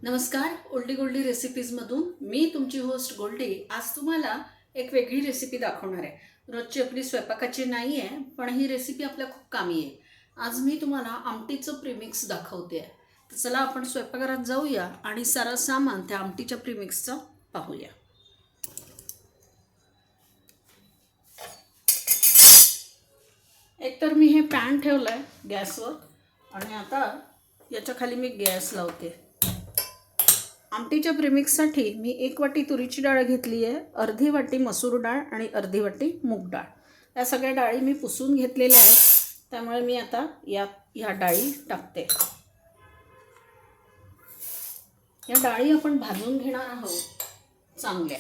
नमस्कार. ओल्डी गोल्डी रेसिपीजमधून मी तुमची होस्ट गोल्डी आज तुम्हाला एक वेगळी रेसिपी दाखवणार आहे. रोजची आपली स्वयंपाकाची नाही आहे, पण ही रेसिपी आपल्या खूप कामी आहे. आज मी तुम्हाला आमटीचं प्रीमिक्स दाखवते आहे. तर चला आपण स्वयंपाकघरात जाऊया आणि सारं सामान त्या आमटीच्या प्रीमिक्सचं पाहूया. एकतर मी हे पॅन ठेवलं आहे गॅसवर आणि आता याच्या खाली मी गॅस लावते. आमटीच्या प्रीमिक्ससाठी मी 1 वाटी तुरीची डाळ घेतली आहे, अर्धी वाटी मसूर डाळ आणि अर्धी वाटी मूग डाळ. या सगळ्या डाळी मी पुसून घेतलेल्या आहेत, त्यामुळे मी आता या डाळी टाकते. या डाळी आपण भाजून घेणार आहोत चांगल्या.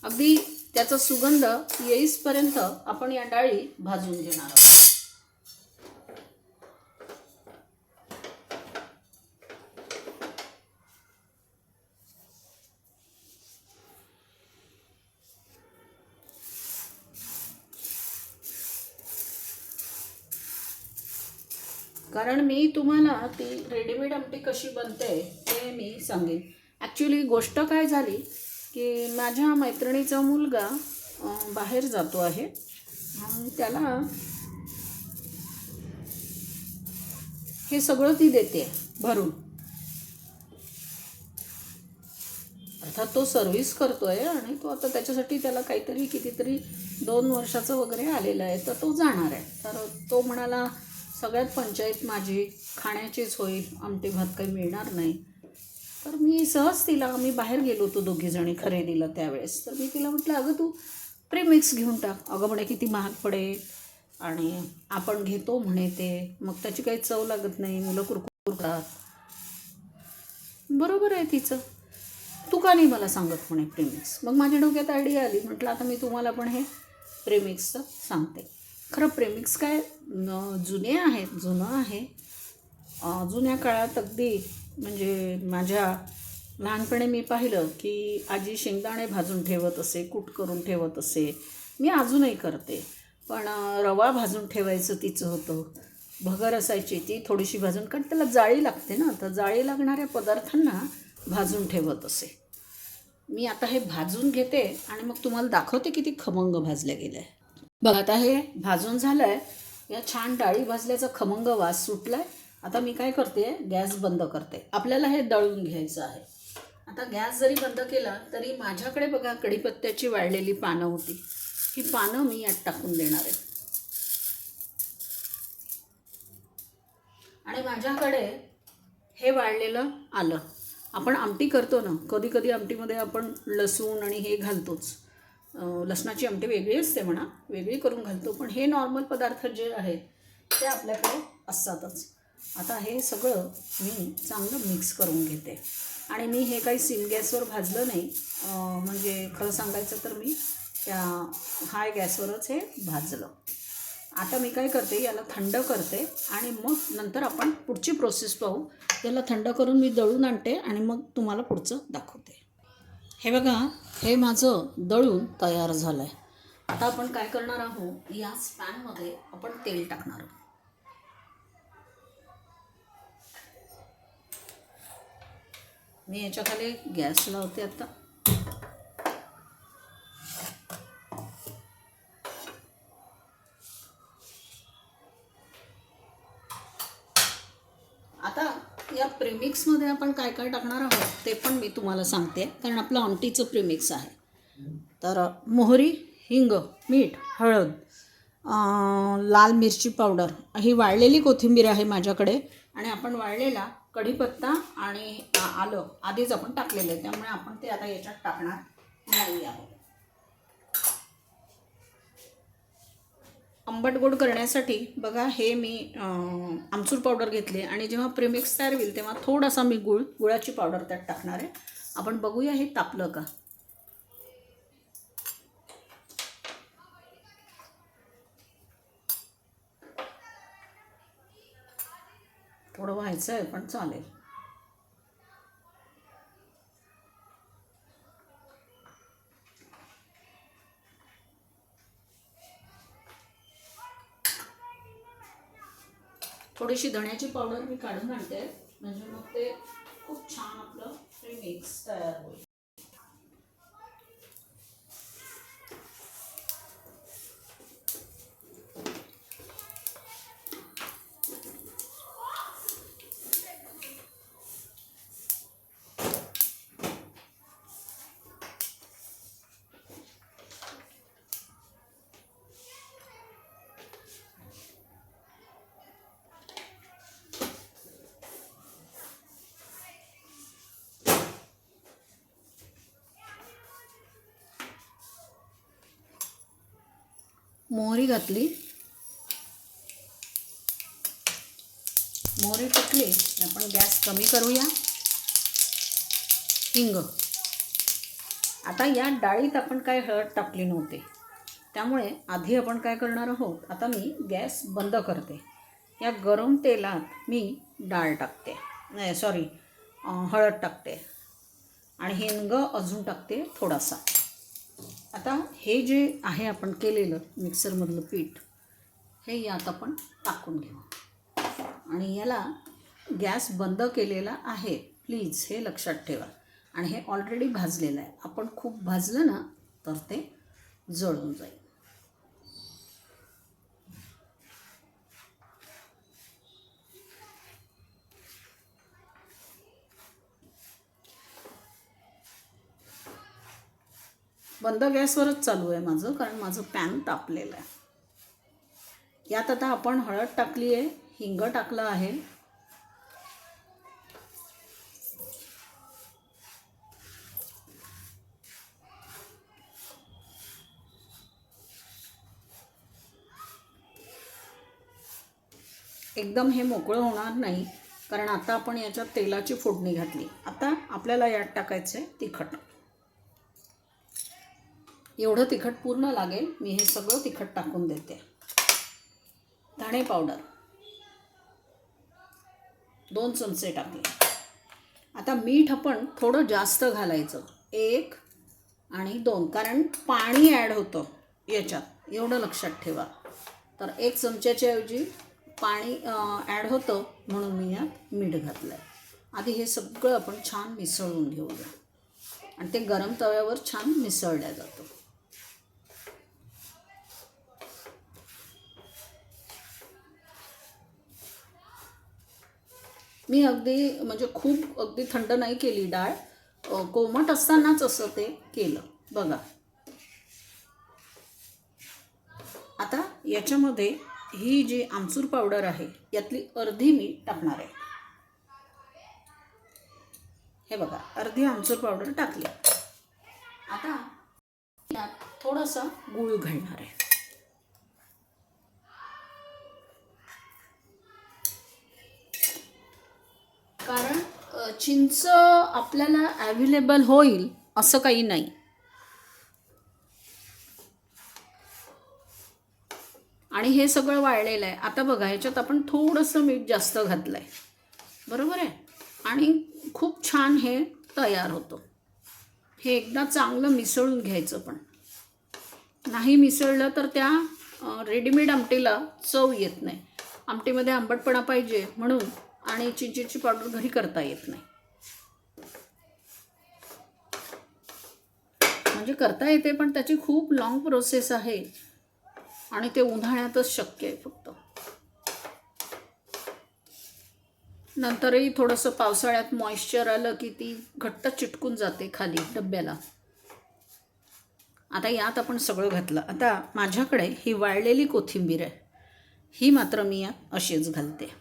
अगदी त्याचा सुगंध येईपर्यंत आपण या डाळी भाजून घेणार आहोत. कारण मी तुम्हाला ती रेडीमेड आमटी कशी बनते ते मी सांगेन. ॲक्च्युली गोष्ट काय झाली की माझ्या मैत्रिणीचा मुलगा बाहेर जातो आहे आणि त्याला हे सगळं ती देते भरून. अर्थात तो सर्व्हिस करतो आहे आणि तो आता त्याच्यासाठी त्याला काहीतरी कितीतरी 2 वर्षाचं वगैरे आलेलं आहे, तर तो जाणार आहे. तर तो म्हणाला सगळ्यात पंचायत माझी खाण्याचीच होईल, आमटी भात काही मिळणार नाही. तर मी सहज तिला, आम्ही बाहेर गेलो होतो दोघीजणी खरेदीला त्यावेळेस, तर मी तिला म्हटलं अगं तू प्रीमिक्स घेऊन टाक. अगं म्हणे किती महाग पडेल आणि आपण घेतो म्हणे ते, मग त्याची काही चव लागत नाही, मुलं कुरकुर करतात. बरोबर आहे तिचं. तू का नाही मला सांगत म्हणे प्रीमिक्स. मग माझ्या डोक्यात आयडिया आली, म्हटलं आता मी तुम्हाला पण हे प्रीमिक्सचं सांगते. खरं प्रीमिक्स काय जुने आहेत, जुनं आहे. जुन्या काळात अगदी म्हणजे माझ्या लहानपणी मी पाहिलं की आजी शेंगदाणे भाजून ठेवत असे, कूट करून ठेवत असे. मी अजूनही करते, पण रवा भाजून ठेवायचं तिचं होतं. भगर असायची ती थोडीशी भाजून, कारण त्याला जाळी लागते ना, तर जाळी लागणाऱ्या पदार्थांना भाजून ठेवत असे. मी आता हे भाजून घेते आणि मग तुम्हाला दाखवते किती खमंग भाजल्या गेलं आहे. बघा आता हे भाजून झालं आहे. या छान डाळी भाजल्याचा खमंग वास सुटला आहे. आता मी काय करते, गॅस बंद करते. आपल्याला हे दळून घ्यायचं आहे. आता गॅस जरी बंद केला तरी माझ्याकडे बघा कढीपत्त्याची वाळलेली पानं होती. ही पानं मी यात टाकून देणार आहे. आणि माझ्याकडे हे वाळलेलं आलं. आपण आमटी करतो ना, कधी कधी आमटीमध्ये आपण लसूण आणि हे घालतोच. लसणाची आमटी वेगळी असते म्हणा, वेगळी करून घालतो, पण हे नॉर्मल पदार्थ जे आहेत ते आपल्याकडे असतातच. आता हे सगळं मी चांगलं मिक्स करून घेते. आणि मी हे काही सिम गॅसवर भाजलं नाही, म्हणजे खरं सांगायचं तर मी त्या हाय गॅसवरच हे भाजलं. आता मी काय करते, याला थंड करते आणि मग नंतर आपण पुढची प्रोसेस पाहू. याला थंड करून मी दळून आणते आणि मग तुम्हाला पुढचं दाखवते. हे बघा, हे माझं दळून तयार झालं आहे. आता आपण काय करणार आहोत, याच पॅनमध्ये आपण तेल टाकणार आहोत. मी याच्याखाली गॅस लावते आता. आता या प्रीमिक्समध्ये आपण काय काय टाकणार आहोत ते पण मी तुम्हाला सांगते, कारण आपलं आमटीचं प्रीमिक्स आहे. तर मोहरी, हिंग, मीठ, हळद, लाल मिरची पावडर, ही वाळलेली कोथिंबीर आहे माझ्याकडे, आणि आपण वाळलेला कढीपत्ता आणि आलं आधीच आपण टाकलेलं आहे, त्यामुळे आपण ते आता याच्यात टाकणार नाही आहोत. आंबट गोड करण्यासाठी बघा हे मी आमचूर पावडर घेतली, आणि जेव्हा प्रीमिक्स तयार होईल तेव्हा थोडासा मी गुळाची पावडर त्यात टाकणार आहे. आपण बघूया हे तापलं का. थोडं व्हायचं आहे पण चालेल. थोडीशी धण्याची पावडर मी काढून आणते, म्हणजे मग ते खूप छान आपलं प्रीमिक्स तयार होईल. मोहरी घातली, मोहरी टाकली, आपण गॅस कमी करूया. हिंग. आता या डाळीत आपण काय हळद टाकली नव्हती, त्यामुळे आधी आपण काय करणार आहोत, आता मी गॅस बंद करते. या गरम तेलात मी डाळ टाकते, नाही सॉरी हळद टाकते आणि हिंग अजून टाकते थोडासा. आता हे जे आहे आपण केलेलं मिक्सरमधलं पीठ, हे यात आपण टाकून घेऊ आणि याला गॅस बंद केलेला आहे, प्लीज हे लक्षात ठेवा. आणि हे ऑलरेडी भाजलेलं आहे, आपण खूप भाजलं ना तर ते जळून जाईल. बंद गॅसवरच चालू आहे माझं, कारण माझं पॅन तापलेलं आहे. यात आता आपण हळद टाकली आहे, हिंग टाकलं आहे, एकदम हे मोकळं होणार नाही, कारण आता आपण याच्यात तेलाची फोडणी घातली. आता आपल्याला यात टाकायचं आहे तिखट. एवढं तिखट पूर्ण लागेल, मी हे सगळं तिखट टाकून देते. धणे पावडर 2 चमचे टाकले. आता मीठ आपण थोडं जास्त घालायचं, 1 आणि 2, कारण पाणी ॲड होतं याच्यात, एवढं लक्षात ठेवा. तर 1 चमच्याच्या ऐवजी पाणी ॲड होतं, म्हणून मी यात मीठ घातलं आहे. आधी हे सगळं आपण छान मिसळून घेऊया आणि ते गरम तव्यावर छान मिसळल्या जातं. मी अगदी म्हणजे खूप अगदी थंड नाही केली डाळ, कोमट असतानाच असं ते केलं बघा. आता याच्यामध्ये ही जी आमचूर पावडर आहे यातली अर्धी मी टाकणार आहे. हे बघा, अर्धी आमचूर पावडर टाकली. आता यात थोडासा गूळ घालणार आहे. कारण चिंच आपल्याला ॲव्हेलेबल होईल असं काही नाही. आणि हे सगळं वाळलेलं आहे. आता बघा, ह्याच्यात आपण थोडंसं मीठ जास्त घातलं आहे, बरोबर आहे, आणि खूप छान हे तयार होतं. हे एकदा चांगलं मिसळून घ्यायचं, पण नाही मिसळलं तर त्या रेडीमेड आमटीला चव येत नाही. आमटीमध्ये आंबटपणा पाहिजे म्हणून, आणि चिंचेची पावडर घरी करता येत नाही. म्हणजे करता येते, पण त्याची खूप लॉंग प्रोसेस आहे आणि ते उन्हाळ्यातच शक्य आहे फक्त. नंतरही थोडंसं पावसाळ्यात मॉइश्चर आलं की ती घट्ट चिटकून जाते खाली डब्याला. आता यात आपण सगळं घातलं. आता माझ्याकडे ही वाळलेली कोथिंबीर आहे, ही मात्र मी यात अशीच घालते.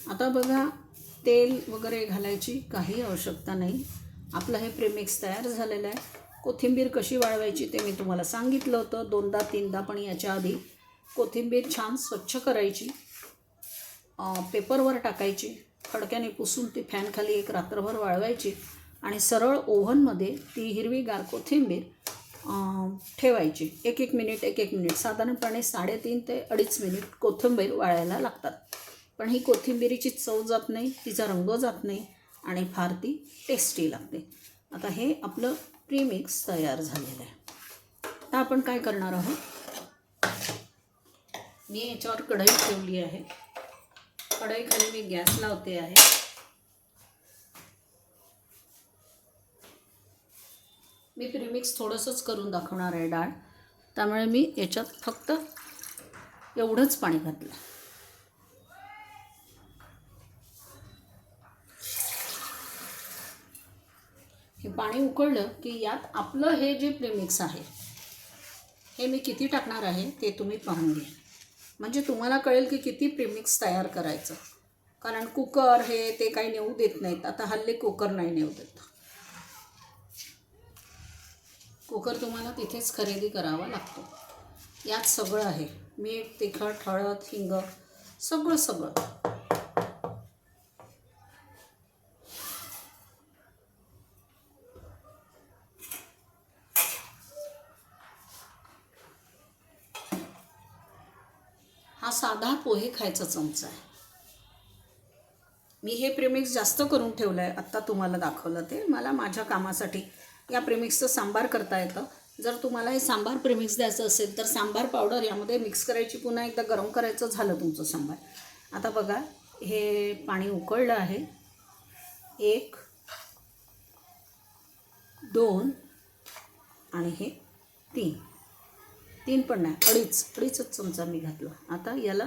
आता बघा, तेल वगैरे घालायची काही आवश्यकता नाही. आपलं हे प्रीमिक्स तयार झालेलं आहे. कोथिंबीर कशी वाळवायची ते मी तुम्हाला सांगितलं होतं 2दा-3दा, पण याच्या आधी कोथिंबीर छान स्वच्छ करायची, पेपरवर टाकायची, खडक्याने पुसून ती फॅनखाली एक रात्रभर वाळवायची आणि सरळ ओव्हनमध्ये ती हिरवीगार कोथिंबीर ठेवायची. 1-1 मिनिट 1-1 मिनिट, साधारणपणे 3.5 ते 2.5 मिनिट कोथिंबीर वाळायला लागतात. पण ही कोथिंबीरीची चव जात नाही, तिचा रंग जात नाही आणि फार ती टेस्टी लागते. आता हे आपलं प्रीमिक्स तयार झालेलं आहे. आता आपण काय करणार आहोत, मी याच्यावर कढई ठेवली आहे. कढईखाली मी गॅस लावते आहे. मी प्रीमिक्स थोडंसंच करून दाखवणार आहे डाळ, त्यामुळे मी याच्यात फक्त एवढंच पाणी घातलं. हे पाणी उकळलं की यात आपलं हे जे प्रीमिक्स आहे हे मी किती टाकणार आहे ते तुम्ही पाहून घ्या. म्हणजे तुम्हाला कळेल की किती प्रीमिक्स तयार करायचं. कारण कुकर हे ते काही नेऊ देत नाहीत. आता हल्ली कुकर नाही नेऊ देत. कुकर तुम्हाला तिथेच खरेदी करावा लागतो. यात सगळं आहे. मीठ, तिखट, हळद, हिंग, सगळं सगळं. हा साधा पोहे खायचा चमचा आहे. मी हे प्रीमिक्स जास्त करून ठेवलं आहे. आत्ता तुम्हाला दाखवलं ते मला माझ्या कामासाठी. या प्रीमिक्सचं सांबार करता येतं. जर तुम्हाला हे सांबार प्रीमिक्स द्यायचं असेल तर सांबार पावडर यामध्ये मिक्स करायची, पुन्हा एकदा गरम करायचं, झालं तुमचं सांबार. आता बघा हे पाणी उकळलं आहे. 1, 2 आणि हे 3 पण नाही, अडीचच चमचा मी घातला. आता याला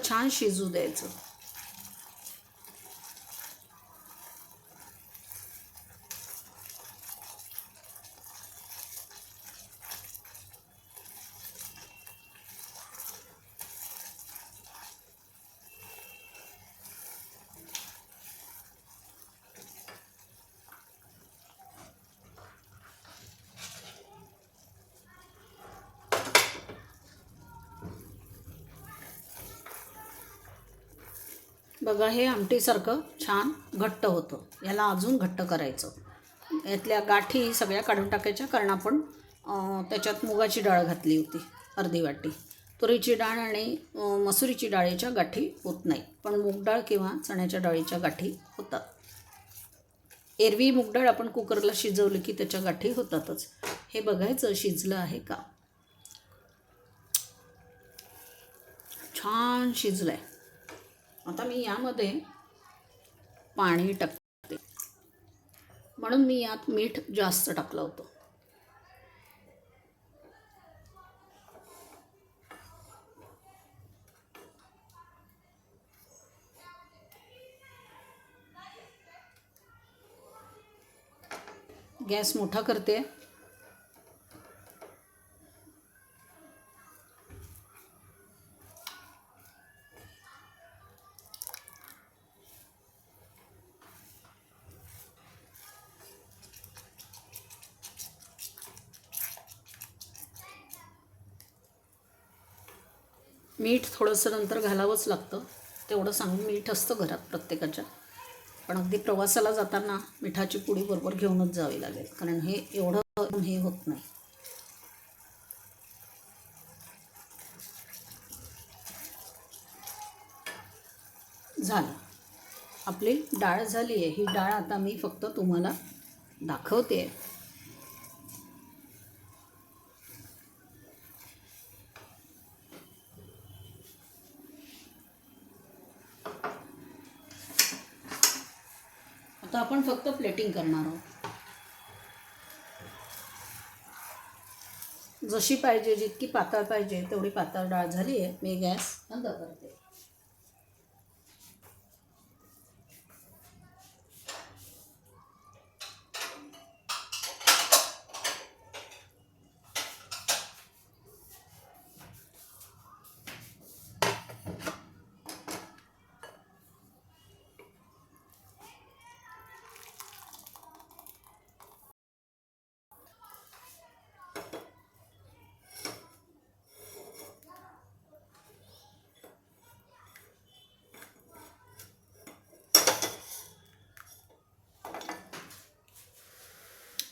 छान शिजू द्यायचं. बघा हे आमटीसारखं छान घट्ट होतं. याला अजून घट्ट करायचं. यातल्या गाठी सगळ्या काढून टाकायच्या, कारण आपण त्याच्यात मुगाची डाळ घातली होती अर्धी वाटी. तुरीची डाळ आणि मसुरीची डाळीच्या गाठी होत नाही, पण मूग डाळ किंवा चण्याच्या डाळीच्या गाठी होतात. एरवी मूग डाळ आपण कुकरला शिजवली की त्याच्या गाठी होतातच. हे बघायचं शिजलं आहे का. छान शिजलं आहे. आता मी यामध्ये पाणी टाकते, म्हणून मी यात मीठ जास्त टाकलं होतं. गॅस मोठा करते. मीठ थोडंसं नंतर घालावंच लागतं, तेवढं सांगून. मीठ असतं घरात प्रत्येकाच्या, पण अगदी प्रवासाला जाताना मिठाची पुडी बरोबर घेऊनच जावी लागेल, कारण हे एवढं हे होत नाही. झालं, आपली डाळ झाली आहे. ही डाळ आता मी फक्त तुम्हाला दाखवते. आता आपण फक्त प्लेटिंग करणार आहोत. जशी पाहिजे, जितकी पातळ पाहिजे तेवढी पातळ डाळ झाली आहे. मी गॅस बंद करते.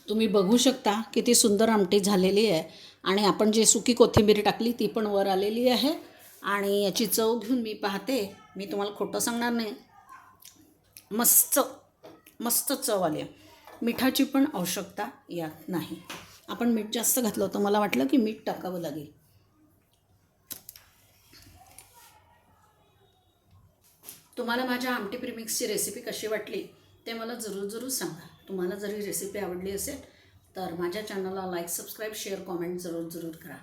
तुम्ही बघू शकता किती सुंदर आमटी झालेली आहे आणि आपण जी सुकी कोथिंबीर टाकली ती पण वर आलेली आहे. आणि याची चव घेऊन मी पाहते, मी तुम्हाला खोटं सांगणार नाही, मस्त मस्त चव आली आहे. मिठाची पण आवश्यकता यात नाही. आपण मीठ जास्त घातलं होतं, मला वाटलं की मीठ टाकावं लागेल. तुम्हाला माझ्या आमटी प्रीमिक्सची रेसिपी कशी वाटली ते मला जरूर सांगा. तुम्हाला जरी रेसिपी आवडली असेल तर माझ्या चॅनलला लाईक, सबस्क्राईब, शेअर, कॉमेंट जरूर करा.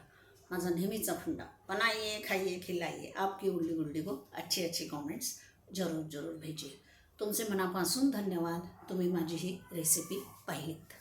माझा नेहमीचा फंडा, बनाइए खाइए खिलाइए, आपकी उल्ली गुल्ली को अच्छी कॉमेंट्स जरूर भेजिए. तुमचे मनापासून धन्यवाद, तुम्ही माझी ही रेसिपी पाहिलीत.